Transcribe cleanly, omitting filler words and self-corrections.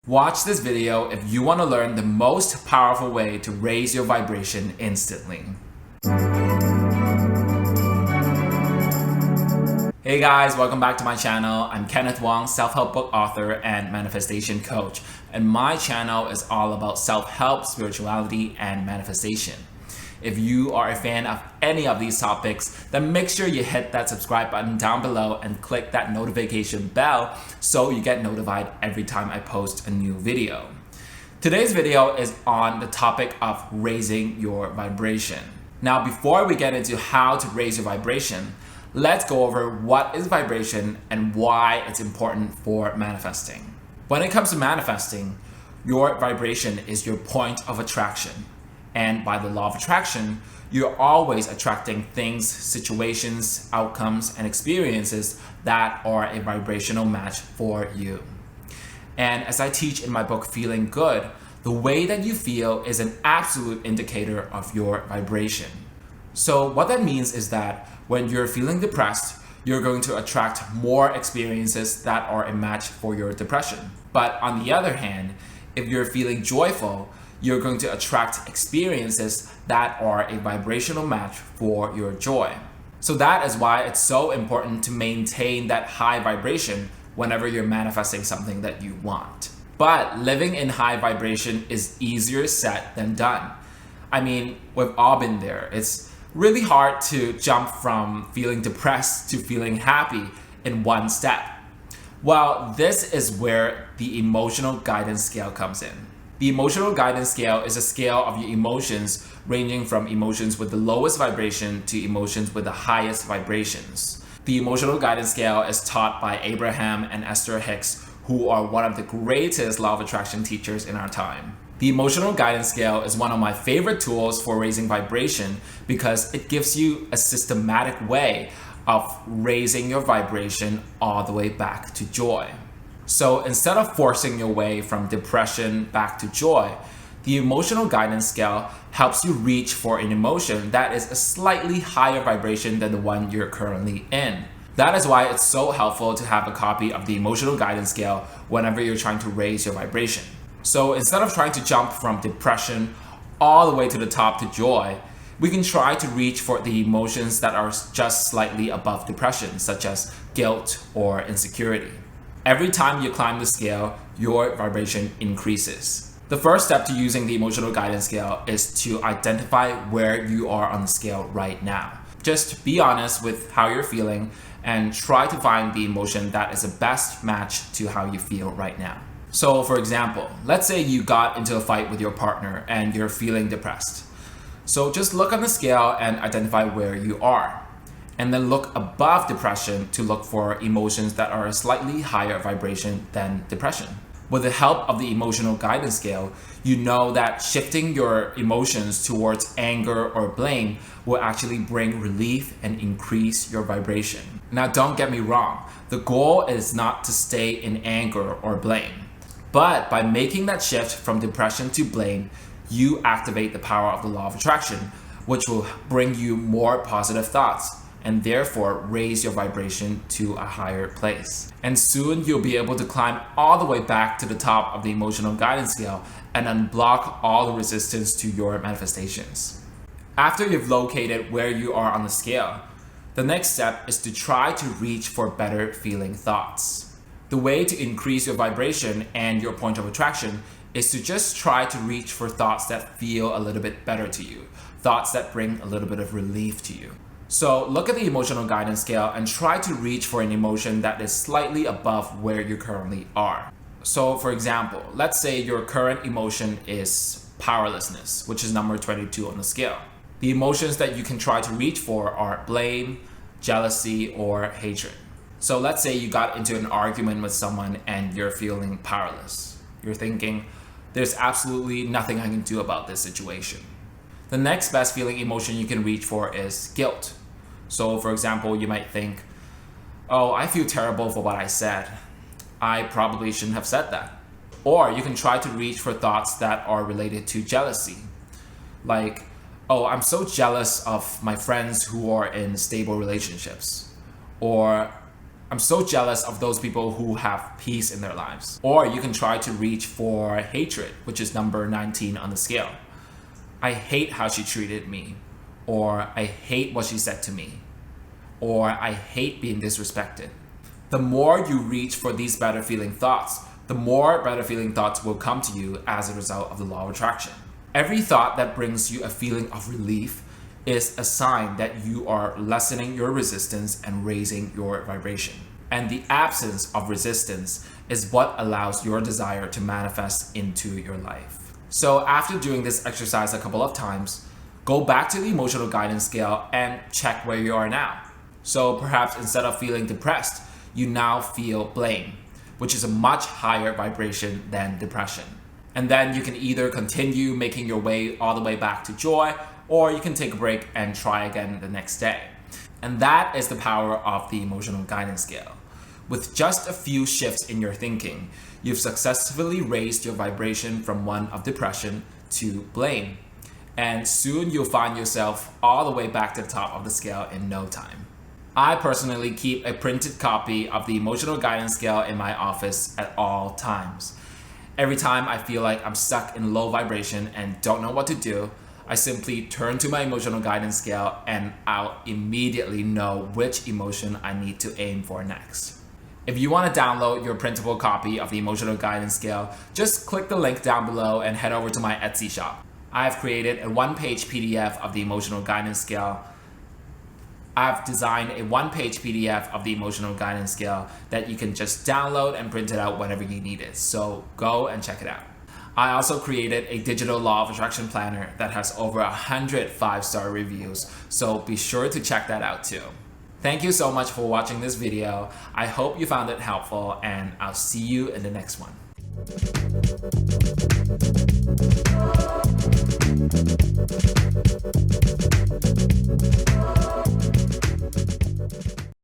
Watch this video if you want to learn the most powerful way to raise your vibration instantly. Hey guys, welcome back to my channel. I'm Kenneth Wong, self-help book author and manifestation coach. And my channel is all about self-help, spirituality, and manifestation. If you are a fan of any of these topics, then make sure you hit that subscribe button down below and click that notification bell so you get notified every time I post a new video. Today's video is on the topic of raising your vibration. Now, before we get into how to raise your vibration, let's go over what is vibration and why it's important for manifesting. When it comes to manifesting, your vibration is your point of attraction. And by the law of attraction, you're always attracting things, situations, outcomes, and experiences that are a vibrational match for you. And as I teach in my book, Feeling Good, the way that you feel is an absolute indicator of your vibration. So what that means is that when you're feeling depressed, you're going to attract more experiences that are a match for your depression. But on the other hand, if you're feeling joyful, you're going to attract experiences that are a vibrational match for your joy. So that is why it's so important to maintain that high vibration whenever you're manifesting something that you want. But living in high vibration is easier said than done. I mean, we've all been there. It's really hard to jump from feeling depressed to feeling happy in one step. Well, this is where the emotional guidance scale comes in. The emotional guidance scale is a scale of your emotions ranging from emotions with the lowest vibration to emotions with the highest vibrations. The emotional guidance scale is taught by Abraham and Esther Hicks, who are one of the greatest law of attraction teachers in our time. The emotional guidance scale is one of my favorite tools for raising vibration because it gives you a systematic way of raising your vibration all the way back to joy. So instead of forcing your way from depression back to joy, the emotional guidance scale helps you reach for an emotion that is a slightly higher vibration than the one you're currently in. That is why it's so helpful to have a copy of the emotional guidance scale whenever you're trying to raise your vibration. So instead of trying to jump from depression all the way to the top to joy, we can try to reach for the emotions that are just slightly above depression, such as guilt or insecurity. Every time you climb the scale, your vibration increases. The first step to using the emotional guidance scale is to identify where you are on the scale right now. Just be honest with how you're feeling and try to find the emotion that is the best match to how you feel right now. So for example, let's say you got into a fight with your partner and you're feeling depressed. So just look on the scale and identify where you are. And then look above depression to look for emotions that are a slightly higher vibration than depression. With the help of the emotional guidance scale, you know that shifting your emotions towards anger or blame will actually bring relief and increase your vibration. Now, don't get me wrong, the goal is not to stay in anger or blame. But by making that shift from depression to blame, you activate the power of the law of attraction, which will bring you more positive thoughts and therefore raise your vibration to a higher place. And soon you'll be able to climb all the way back to the top of the emotional guidance scale and unblock all the resistance to your manifestations. After you've located where you are on the scale, the next step is to try to reach for better feeling thoughts. The way to increase your vibration and your point of attraction is to just try to reach for thoughts that feel a little bit better to you, thoughts that bring a little bit of relief to you. So look at the emotional guidance scale and try to reach for an emotion that is slightly above where you currently are. So for example, let's say your current emotion is powerlessness, which is number 22 on the scale. The emotions that you can try to reach for are blame, jealousy, or hatred. So let's say you got into an argument with someone and you're feeling powerless. You're thinking, there's absolutely nothing I can do about this situation. The next best feeling emotion you can reach for is guilt. So for example, you might think, oh, I feel terrible for what I said. I probably shouldn't have said that. Or you can try to reach for thoughts that are related to jealousy. Like, oh, I'm so jealous of my friends who are in stable relationships. Or I'm so jealous of those people who have peace in their lives. Or you can try to reach for hatred, which is number 19 on the scale. I hate how she treated me. Or I hate what she said to me. Or I hate being disrespected. The more you reach for these better feeling thoughts, the more better feeling thoughts will come to you as a result of the law of attraction. Every thought that brings you a feeling of relief is a sign that you are lessening your resistance and raising your vibration. And the absence of resistance is what allows your desire to manifest into your life. So after doing this exercise a couple of times, go back to the emotional guidance scale and check where you are now. So perhaps instead of feeling depressed, you now feel blame, which is a much higher vibration than depression. And then you can either continue making your way all the way back to joy, or you can take a break and try again the next day. And that is the power of the emotional guidance scale. With just a few shifts in your thinking, you've successfully raised your vibration from one of depression to blame. And soon you'll find yourself all the way back to the top of the scale in no time. I personally keep a printed copy of the emotional guidance scale in my office at all times. Every time I feel like I'm stuck in low vibration and don't know what to do, I simply turn to my emotional guidance scale and I'll immediately know which emotion I need to aim for next. If you want to download your printable copy of the emotional guidance scale, just click the link down below and head over to my Etsy shop. I've created a one-page PDF of the emotional guidance scale. I've designed a one-page PDF of the emotional guidance scale that you can just download and print it out whenever you need it. So go and check it out. I also created a digital law of attraction planner that has over 100 5-star reviews. So be sure to check that out too. Thank you so much for watching this video. I hope you found it helpful and I'll see you in the next one.